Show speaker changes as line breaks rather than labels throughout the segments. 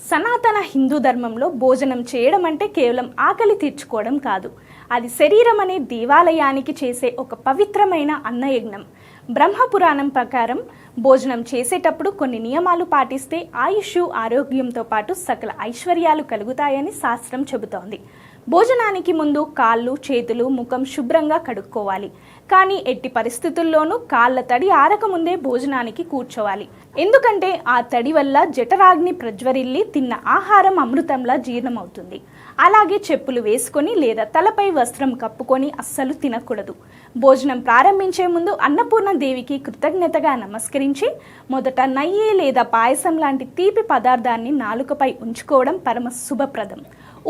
సనాతన హిందూ ధర్మంలో భోజనం చేయడం అంటే కేవలం ఆకలి తీర్చుకోవడం కాదు. అది శరీరం అనే దేవాలయానికి చేసే ఒక పవిత్రమైన అన్నయజ్ఞం. బ్రహ్మపురాణం ప్రకారం భోజనం చేసేటప్పుడు కొన్ని నియమాలు పాటిస్తే ఆయుష్, ఆరోగ్యంతో పాటు సకల ఐశ్వర్యాలు కలుగుతాయని శాస్త్రం చెబుతోంది. భోజనానికి ముందు కాళ్ళు, చేతులు, ముఖం శుభ్రంగా కడుక్కోవాలి. కానీ ఎట్టి పరిస్థితుల్లోనూ కాళ్ళ తడి ఆరకముందే భోజనానికి కూర్చోవాలి. ఎందుకంటే ఆ తడి వల్ల జఠరాగ్ని ప్రజ్వరిల్లి తిన్న ఆహారం అమృతంలా జీర్ణమవుతుంది. అలాగే చెప్పులు వేసుకొని లేదా తలపై వస్త్రం కప్పుకొని అస్సలు తినకూడదు. భోజనం ప్రారంభించే ముందు అన్నపూర్ణ దేవికి కృతజ్ఞతగా నమస్కరించి మొదట నెయ్యి లేదా పాయసం లాంటి తీపి పదార్థాన్ని నాలుకపై ఉంచుకోవడం పరమ శుభప్రదం.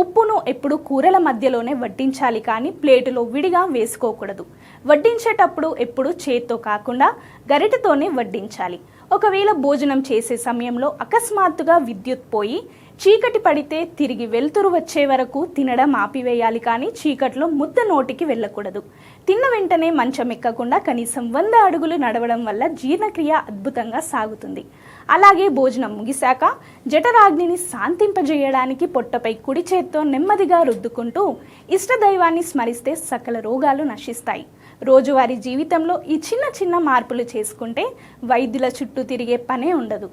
ఉప్పును ఎప్పుడు కూరల మధ్యలోనే వడ్డించాలి, కానీ ప్లేటులో విడిగా వేసుకోకూడదు. వడ్డించేటప్పుడు ఎప్పుడు చేత్తో కాకుండా గరిటెతోనే వడ్డించాలి. ఒకవేళ భోజనం చేసే సమయంలో అకస్మాత్తుగా విద్యుత్ పోయి చీకటి పడితే తిరిగి వెలుతురు వచ్చే వరకు తినడం ఆపివేయాలి, కానీ చీకట్లో ముద్ద నోటికి వెళ్ళకూడదు. తిన్న వెంటనే మంచం ఎక్కకుండా కనీసం 100 అడుగులు నడవడం వల్ల జీర్ణక్రియ అద్భుతంగా సాగుతుంది. అలాగే భోజనం ముగిశాక జఠరాగ్నిని శాంతింపజేయడానికి పొట్టపై కుడి చేత్తో నెమ్మదిగా రుద్దుకుంటూ ఇష్టదైవాన్ని స్మరిస్తే సకల రోగాలు నశిస్తాయి. రోజువారీ జీవితంలో ఈ చిన్న చిన్న మార్పులు చేసుకుంటే వైద్యుల చుట్టూ తిరిగే పనే ఉండదు.